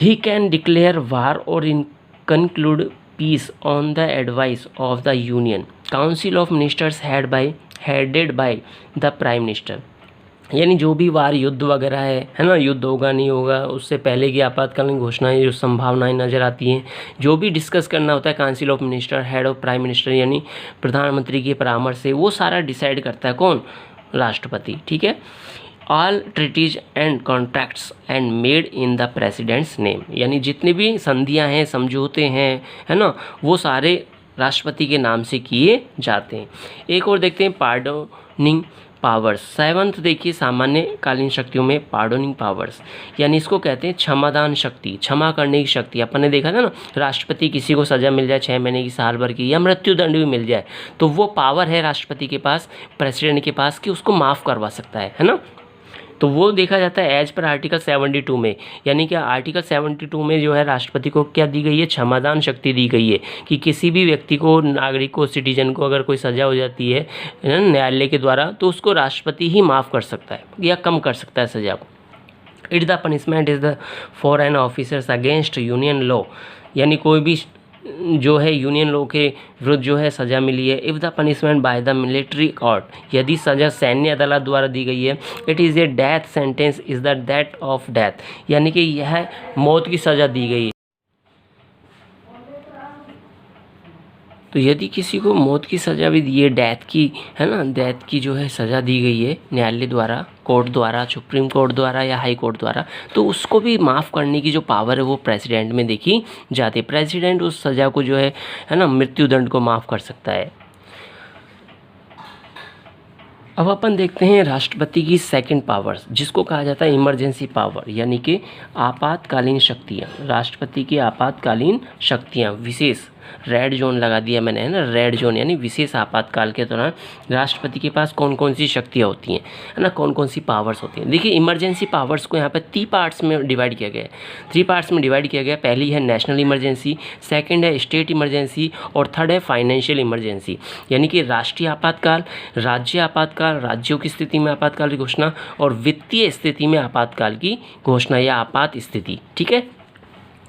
ही कैन डिक्लेयर वार और in conclude peace on the advice of the union council of ministers headed by the prime minister, यानी जो भी वार, युद्ध वगैरह है ना, युद्ध होगा नहीं होगा, उससे पहले की आपातकालीन घोषणाएं, जो संभावनाएं नज़र आती हैं, जो भी डिस्कस करना होता है council of minister, head of prime minister, यानी प्रधानमंत्री के परामर्श से, वो सारा डिसाइड करता है कौन? राष्ट्रपति। ठीक है। All treaties and contracts and made in the president's name, यानी जितने भी संधियां हैं, समझौते हैं, है ना, वो सारे राष्ट्रपति के नाम से किए जाते हैं। एक और देखते हैं पार्डोनिंग पावर्स। 7th देखिए सामान्यकालीन शक्तियों में पार्डोनिंग पावर्स, यानी इसको कहते हैं क्षमादान शक्ति, क्षमा करने की शक्ति। अपन ने देखा था ना, राष्ट्रपति किसी को सज़ा मिल जाए 6 महीने की, साल भर की, या मृत्यु दंड भी मिल जाए, तो वो पावर है राष्ट्रपति के पास, प्रेसिडेंट के पास, कि उसको माफ़ करवा सकता है ना। तो वो देखा जाता है एज पर आर्टिकल 72 में, यानी कि आर्टिकल 72 में जो है राष्ट्रपति को क्या दी गई है? क्षमादान शक्ति दी गई है कि किसी भी व्यक्ति को, नागरिक को, सिटीजन को अगर कोई सज़ा हो जाती है न्यायालय के द्वारा, तो उसको राष्ट्रपति ही माफ़ कर सकता है या कम कर सकता है सज़ा को। It the punishment is the for an officers against union law, यानी कोई भी जो है यूनियन लॉ के विरुद्ध जो है सज़ा मिली है। If the punishment by the military court, यदि सज़ा सैन्य अदालत द्वारा दी गई है, it is a death sentence is the death of death, यानी कि यह मौत की सज़ा दी गई है। तो यदि किसी को मौत की सज़ा भी दी है, डेथ की, है ना, डेथ की जो है सज़ा दी गई है न्यायालय द्वारा, कोर्ट द्वारा, सुप्रीम कोर्ट द्वारा या हाई कोर्ट द्वारा, तो उसको भी माफ़ करने की जो पावर है वो प्रेसिडेंट में देखी जाती है। प्रेसिडेंट उस सज़ा को जो है ना, मृत्यु दंड को माफ़ कर सकता है। अब अपन देखते हैं राष्ट्रपति की सेकंड पावर्स, जिसको कहा जाता है इमरजेंसी पावर, यानी कि आपातकालीन शक्तियाँ। राष्ट्रपति की आपातकालीन शक्तियाँ, विशेष रेड जोन लगा दिया मैंने, है ना, रेड जोन यानी विशेष आपातकाल के दौरान राष्ट्रपति के पास कौन कौन सी शक्तियाँ होती हैं, है ना, कौन कौन सी पावर्स होती हैं। देखिए इमरजेंसी पावर्स को यहाँ पर 3 पार्ट्स में डिवाइड किया गया है, 3 पार्ट्स में डिवाइड किया गया है। पहली है नेशनल इमरजेंसी, सेकंड है स्टेट इमरजेंसी और थर्ड है फाइनेंशियल इमरजेंसी, यानी कि राष्ट्रीय आपातकाल, राज्य आपातकाल, राज्यों की स्थिति में आपातकाल की घोषणा और वित्तीय स्थिति में आपातकाल की घोषणा या आपात स्थिति। ठीक है,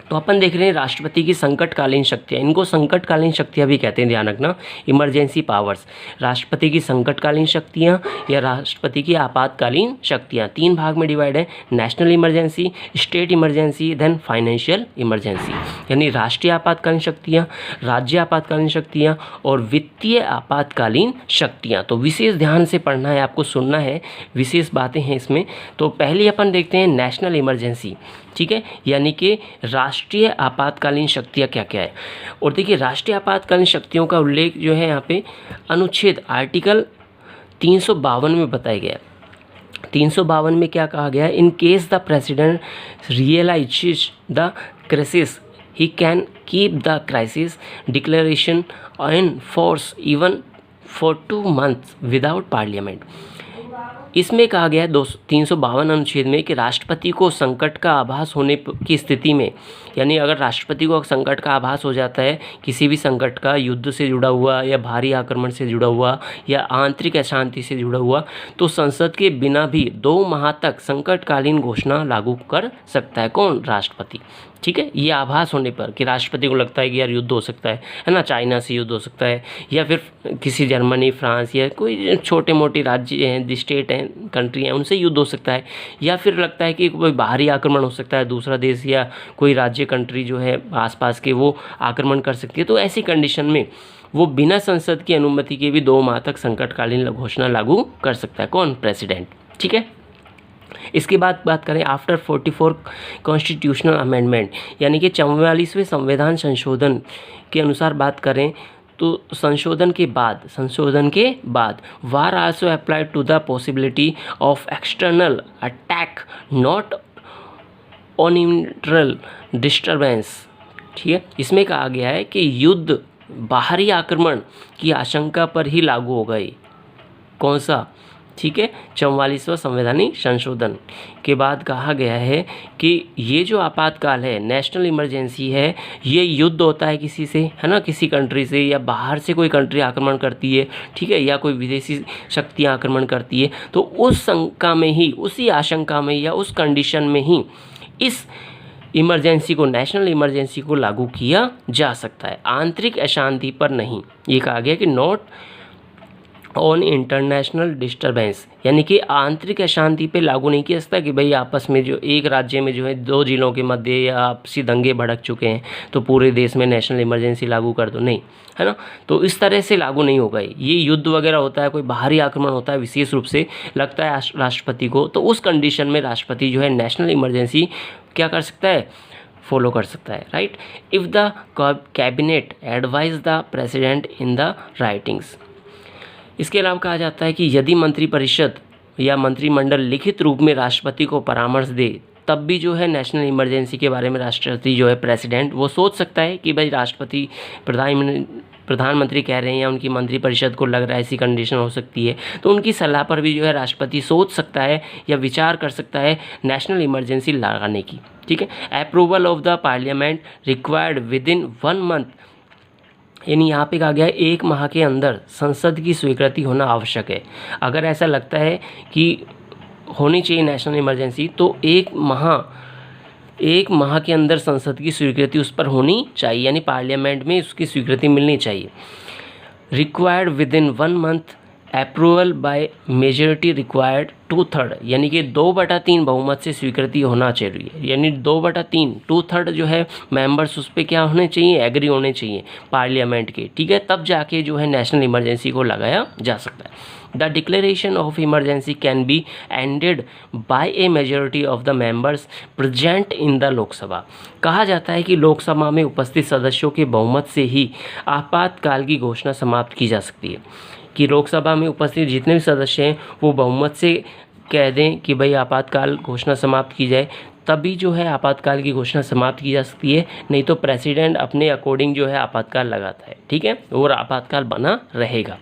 तो अपन देख रहे हैं राष्ट्रपति की संकटकालीन शक्तियाँ, इनको संकटकालीन शक्तियाँ भी कहते हैं, ध्यान रखना, इमरजेंसी पावर्स। राष्ट्रपति की संकटकालीन शक्तियाँ या राष्ट्रपति की आपातकालीन शक्तियाँ 3 भाग में डिवाइड है, national emergency, state emergency, then financial emergency, यानी राष्ट्रीय आपातकालीन शक्तियाँ, राज्य आपातकालीन शक्तियाँ और वित्तीय आपातकालीन शक्तियाँ। तो विशेष ध्यान से पढ़ना है, आपको सुनना है, विशेष बातें हैं इसमें। तो पहले अपन देखते हैं नेशनल इमरजेंसी, ठीक है, यानी कि राष्ट्रीय आपातकालीन शक्तियाँ क्या क्या है। और देखिए राष्ट्रीय आपातकालीन शक्तियों का उल्लेख जो है यहाँ पे अनुच्छेद आर्टिकल 352 में बताया गया है। 352 में क्या कहा गया है, in case the president realises the crisis he can keep the crisis declaration in force even for 2 months without parliament. इसमें कहा गया है 352 अनुच्छेद में कि राष्ट्रपति को संकट का आभास होने की स्थिति में, यानी अगर राष्ट्रपति को संकट का आभास हो जाता है, किसी भी संकट का, युद्ध से जुड़ा हुआ या भारी आक्रमण से जुड़ा हुआ या आंतरिक अशांति से जुड़ा हुआ, तो संसद के बिना भी 2 माह तक संकटकालीन घोषणा लागू कर सकता है। कौन? राष्ट्रपति। ठीक है, ये आभास होने पर कि राष्ट्रपति को लगता है कि यार युद्ध हो सकता है ना, चाइना से युद्ध हो सकता है या फिर किसी जर्मनी, फ्रांस या कोई छोटे मोटे राज्य हैं, स्टेट हैं, कंट्री हैं, उनसे युद्ध हो सकता है, या फिर लगता है कि कोई बाहरी आक्रमण हो सकता है, दूसरा देश या कोई राज्य, कंट्री जो है आसपास के, वो आक्रमण कर सकती है। तो ऐसी कंडीशन में वो बिना संसद की अनुमति के भी 2 माह तक संकटकालीन घोषणा लागू कर सकता है। कौन? प्रेसिडेंट। ठीक है, इसके बाद बात करें आफ्टर 44 कॉन्स्टिट्यूशनल अमेंडमेंट, यानी कि 44वें संविधान संशोधन के अनुसार बात करें तो संशोधन के बाद war also applied to the possibility of external attack not on internal disturbance. ठीक है, इसमें कहा गया है कि युद्ध, बाहरी आक्रमण की आशंका पर ही लागू हो गई। कौन सा? ठीक है, 44वां संवैधानिक संशोधन के बाद कहा गया है कि ये जो आपातकाल है, नेशनल इमरजेंसी है, ये युद्ध होता है किसी से, है ना, किसी कंट्री से, या बाहर से कोई कंट्री आक्रमण करती है, ठीक है, या कोई विदेशी शक्तियाँ आक्रमण करती है, तो उस शंका में ही, उसी आशंका में या उस कंडीशन में ही इस इमरजेंसी को, नेशनल इमरजेंसी को लागू किया जा सकता है, आंतरिक अशांति पर नहीं। ये कहा गया कि नॉट ऑन इंटरनेशनल डिस्टर्बेंस, यानी कि आंतरिक अशांति पे लागू नहीं किया सकता कि भाई आपस में जो एक राज्य में जो है 2 जिलों के मध्य या आपसी दंगे भड़क चुके हैं तो पूरे देश में नेशनल इमरजेंसी लागू कर दो, नहीं, है ना। तो इस तरह से लागू नहीं होगा। ये युद्ध वगैरह होता है, कोई बाहरी आक्रमण होता है, विशेष रूप से लगता है राष्ट्रपति को, तो उस कंडीशन में राष्ट्रपति जो है नेशनल इमरजेंसी क्या कर सकता है? फॉलो कर सकता है, right. If the cabinet advise the president in the writings. इसके अलावा कहा जाता है कि यदि मंत्रिपरिषद या मंत्रिमंडल लिखित रूप में राष्ट्रपति को परामर्श दे, तब भी जो है नेशनल इमरजेंसी के बारे में राष्ट्रपति जो है, प्रेसिडेंट, वो सोच सकता है कि भाई राष्ट्रपति, प्रधानमंत्री कह रहे हैं या उनकी मंत्रिपरिषद को लग रहा है ऐसी कंडीशन हो सकती है, तो उनकी सलाह पर भी जो है राष्ट्रपति सोच सकता है या विचार कर सकता है नेशनल इमरजेंसी लगाने की। ठीक है, approval of the parliament required with in 1 month, यानी यहाँ पे कहा गया है 1 माह के अंदर संसद की स्वीकृति होना आवश्यक है। अगर ऐसा लगता है कि होनी चाहिए नेशनल इमरजेंसी, तो 1 माह के अंदर संसद की स्वीकृति उस पर होनी चाहिए, यानी पार्लियामेंट में उसकी स्वीकृति मिलनी चाहिए। Required with in 1 month, approval by majority required 2/3, यानी कि 2/3 बहुमत से स्वीकृति होना चाहिए, यानी 2/3 2/3 जो है मेंबर्स उस पर क्या होने चाहिए? एग्री होने चाहिए पार्लियामेंट के। ठीक है, तब जाके जो है नेशनल इमरजेंसी को लगाया जा सकता है। The declaration of emergency can be ended by a majority of the members present in the Lok Sabha. कहा जाता है कि लोकसभा में उपस्थित सदस्यों के बहुमत से ही आपातकाल की घोषणा समाप्त की जा सकती है। कि लोकसभा में उपस्थित जितने भी सदस्य हैं वो बहुमत से कह दें कि भाई आपातकाल घोषणा समाप्त की जाए, तभी जो है आपातकाल की घोषणा समाप्त की जा सकती है, नहीं तो प्रेसिडेंट अपने अकॉर्डिंग जो है आपातकाल लगाता है, ठीक है, और आपातकाल बना रहेगा।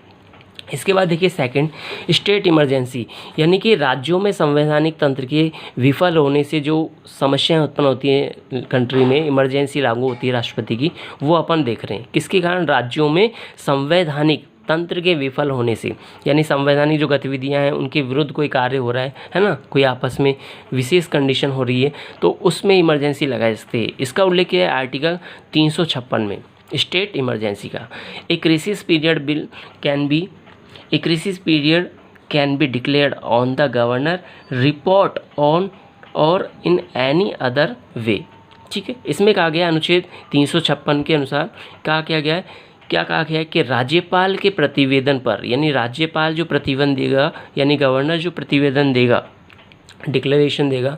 इसके बाद देखिए सेकंड, स्टेट इमरजेंसी, यानी कि राज्यों में संवैधानिक तंत्र के विफल होने से जो समस्याएं उत्पन्न होती हैं कंट्री में, इमरजेंसी लागू होती है राष्ट्रपति की, वो अपन देख रहे हैं किसके कारण, राज्यों में संवैधानिक तंत्र के विफल होने से, यानी संवैधानिक जो गतिविधियां हैं उनके विरुद्ध कोई कार्य हो रहा है ना, कोई आपस में विशेष कंडीशन हो रही है, तो उसमें इमरजेंसी लगा सकते हैं। इसका उल्लेख किया है आर्टिकल 356 में स्टेट इमरजेंसी का। A crisis period can be declared on the governor report on और इन एनी अदर वे, ठीक है। इसमें कहा गया अनुच्छेद 356 के अनुसार कहा गया है कि राज्यपाल के प्रतिवेदन पर, यानी राज्यपाल जो प्रतिवेदन देगा, यानी गवर्नर जो प्रतिवेदन देगा, डिक्लेरेशन देगा,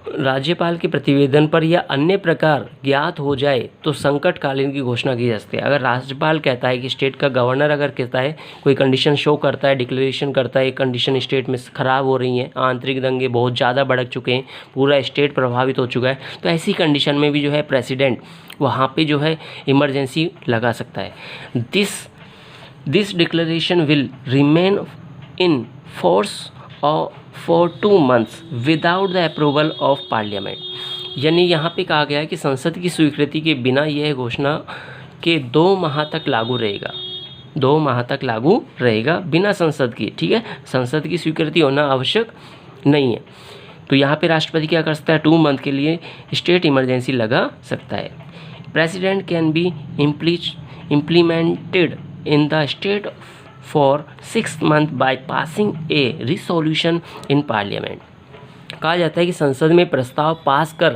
राज्यपाल के प्रतिवेदन पर या अन्य प्रकार ज्ञात हो जाए तो संकटकालीन की घोषणा की जा सकती है। अगर राज्यपाल कहता है कि स्टेट का गवर्नर अगर कहता है, कोई कंडीशन शो करता है, डिक्लेरेशन करता है, कंडीशन स्टेट में ख़राब हो रही हैं, आंतरिक दंगे बहुत ज़्यादा भड़क चुके हैं, पूरा स्टेट प्रभावित हो चुका है, तो ऐसी कंडीशन में भी जो है प्रेसिडेंट वहाँ पे जो है इमरजेंसी लगा सकता है। This declaration will remain in force for 2 months without the approval of parliament, यानी यहाँ पे कहा गया है कि संसद की स्वीकृति के बिना यह घोषणा के 2 माह तक लागू रहेगा, 2 माह तक लागू रहेगा बिना संसद की, ठीक है, संसद की स्वीकृति होना आवश्यक नहीं है। तो यहाँ पे राष्ट्रपति क्या कर सकता है, 2 month के लिए स्टेट इमरजेंसी लगा सकता है। President can be implemented in the state for 6 months by passing A resolution in parliament. कहा जाता है कि संसद में प्रस्ताव पास कर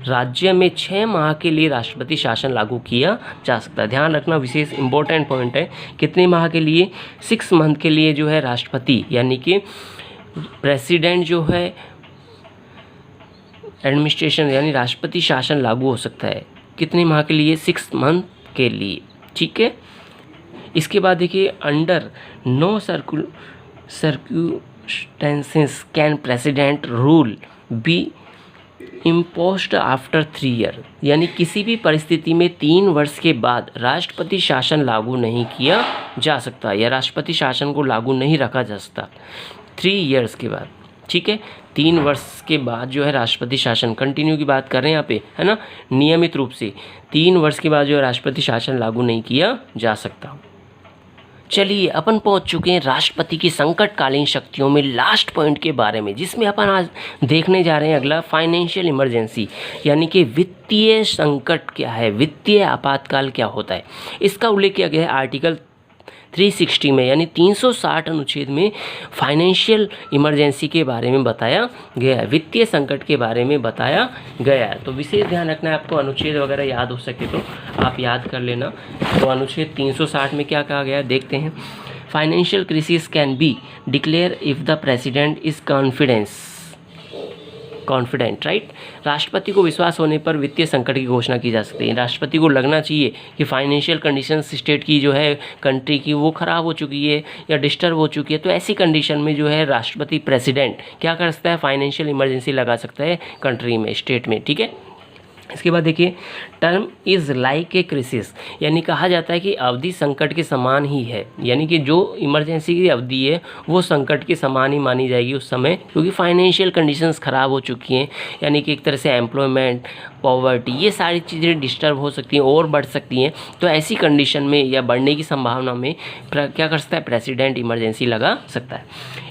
राज्य में 6 माह के लिए राष्ट्रपति शासन लागू किया जा सकता है। ध्यान रखना, विशेष इंपॉर्टेंट पॉइंट है, कितने माह के लिए, 6 month के लिए जो है राष्ट्रपति यानी कि प्रेसिडेंट जो है एडमिनिस्ट्रेशन यानी राष्ट्रपति शासन लागू हो सकता है, कितने माह के लिए, 6 month के लिए, ठीक है। इसके बाद देखिए under no circumstances can president rule be imposed after 3 years, यानी किसी भी परिस्थिति में 3 वर्ष के बाद राष्ट्रपति शासन लागू नहीं किया जा सकता या राष्ट्रपति शासन को लागू नहीं रखा जा सकता 3 years के बाद, ठीक है। 3 वर्ष के बाद जो है राष्ट्रपति शासन, कंटिन्यू की बात कर रहे हैं यहाँ पे, है ना, नियमित रूप से 3 वर्ष के बाद जो है राष्ट्रपति शासन लागू नहीं किया जा सकता। चलिए अपन पहुंच चुके हैं राष्ट्रपति की संकटकालीन शक्तियों में लास्ट पॉइंट के बारे में, जिसमें अपन आज देखने जा रहे हैं अगला फाइनेंशियल इमरजेंसी, यानी कि वित्तीय संकट क्या है, वित्तीय आपातकाल क्या होता है। इसका उल्लेख किया गया है आर्टिकल 360 में, यानी 360 अनुच्छेद में फाइनेंशियल इमरजेंसी के बारे में बताया गया है, वित्तीय संकट के बारे में बताया गया है। तो विशेष ध्यान रखना है आपको, अनुच्छेद वगैरह याद हो सके तो आप याद कर लेना। तो अनुच्छेद 360 में क्या कहा गया है देखते हैं। Financial crisis can be declare if the president is confident, right. राष्ट्रपति को विश्वास होने पर वित्तीय संकट की घोषणा की जा सकती है। राष्ट्रपति को लगना चाहिए कि फाइनेंशियल कंडीशन स्टेट की जो है कंट्री की वो ख़राब हो चुकी है या डिस्टर्ब हो चुकी है, तो ऐसी कंडीशन में जो है राष्ट्रपति प्रेसिडेंट क्या कर सकता है, फाइनेंशियल इमरजेंसी लगा सकता है कंट्री में, स्टेट में, ठीक है। इसके बाद देखिए term is like a crisis, यानी कहा जाता है कि अवधि संकट के समान ही है, यानी कि जो इमरजेंसी की अवधि है वो संकट के समान ही मानी जाएगी उस समय, क्योंकि फाइनेंशियल कंडीशंस ख़राब हो चुकी हैं, यानी कि एक तरह से एम्प्लॉयमेंट, पॉवर्टी, ये सारी चीज़ें डिस्टर्ब हो सकती हैं और बढ़ सकती हैं। तो ऐसी कंडीशन में या बढ़ने की संभावना में क्या कर सकता है, प्रेसिडेंट इमरजेंसी लगा सकता है।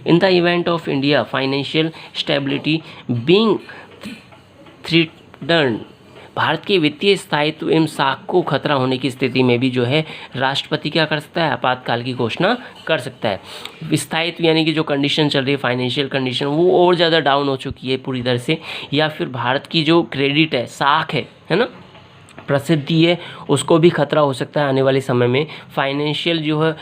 In the event of India financial stability being threatened, Bharat के वित्तीय स्थायित्व एवं साख को खतरा होने की स्थिति में भी जो है राष्ट्रपति क्या कर सकता है, आपातकाल की घोषणा कर सकता है। स्थायित्व यानी कि जो कंडीशन चल रही है, फाइनेंशियल कंडीशन, वो और ज़्यादा डाउन हो चुकी है पूरी तरह से, या फिर भारत की जो क्रेडिट है, साख है ना, प्रसिद्धि है, उसको भी खतरा हो सकता है आने वाले समय में। फाइनेंशियल जो है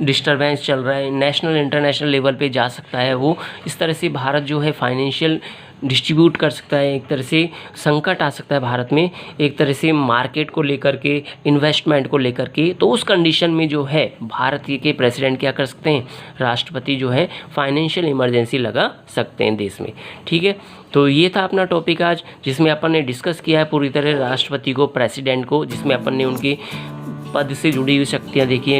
डिस्टर्बेंस चल रहा है, नेशनल इंटरनेशनल लेवल पे जा सकता है वो। इस तरह से भारत जो है फाइनेंशियल डिस्ट्रीब्यूट कर सकता है, एक तरह से संकट आ सकता है भारत में, एक तरह से मार्केट को लेकर के, इन्वेस्टमेंट को लेकर के। तो उस कंडीशन में जो है भारत के प्रेसिडेंट क्या कर सकते हैं, राष्ट्रपति जो है फाइनेंशियल इमरजेंसी लगा सकते हैं देश में। ठीक है, तो ये था अपना टॉपिक आज, जिसमें अपन ने डिस्कस किया है पूरी तरह राष्ट्रपति को, प्रेसिडेंट को, जिसमें अपन ने उनके पद से जुड़ी हुई शक्तियाँ देखी है,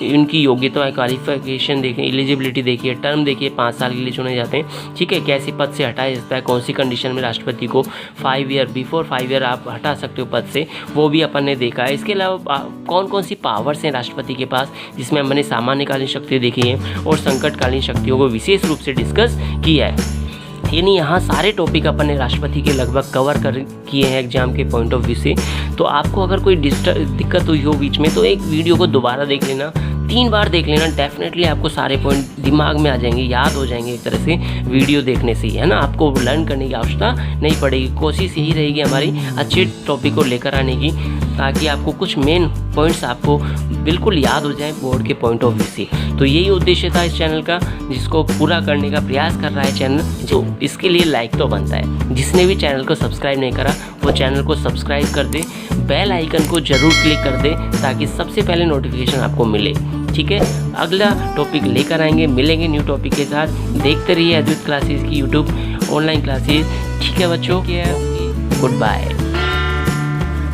इनकी योग्यता, क्वालिफिकेशन देखी, एलिजिबिलिटी देखी है, टर्म देखिए 5 साल के लिए चुने जाते हैं। ठीक है, कैसे पद से हटाया जाता है, कौन सी कंडीशन में राष्ट्रपति को 5 ईयर, बिफोर 5 ईयर आप हटा सकते हो पद से, वो भी अपन ने देखा है। इसके अलावा कौन कौन सी पावर्स हैं राष्ट्रपति के पास, जिसमें हमने सामान्यकालीन शक्तियाँ देखी हैं और संकटकालीन शक्तियों को विशेष रूप से डिस्कस किया है। यानी यहाँ सारे टॉपिक अपन ने राष्ट्रपति के लगभग कवर कर किए हैं एग्जाम के पॉइंट ऑफ व्यू से। तो आपको अगर कोई दिक्कत हुई हो बीच में, तो एक वीडियो को दोबारा देख लेना, 3 बार देख लेना, डेफिनेटली आपको सारे पॉइंट दिमाग में आ जाएंगे, याद हो जाएंगे एक तरह से वीडियो देखने से ही, है ना। आपको लर्न करने की आवश्यकता नहीं पड़ेगी। कोशिश यही रहेगी हमारी अच्छे टॉपिक को लेकर आने की, ताकि आपको कुछ मेन पॉइंट्स आपको बिल्कुल याद हो जाए बोर्ड के पॉइंट ऑफ व्यू से। तो यही उद्देश्य था इस चैनल का, जिसको पूरा करने का प्रयास कर रहा है चैनल। तो इसके लिए लाइक तो बनता है। जिसने भी चैनल को सब्सक्राइब नहीं करा वो चैनल को सब्सक्राइब कर दे, बेल आइकन को जरूर क्लिक कर दे, ताकि सबसे पहले नोटिफिकेशन आपको मिले। ठीक है, अगला टॉपिक लेकर आएंगे, मिलेंगे न्यू टॉपिक के साथ। देखते रहिए अद्वैत क्लासेस की यूट्यूब ऑनलाइन क्लासेस। ठीक है बच्चों, गुड बाय।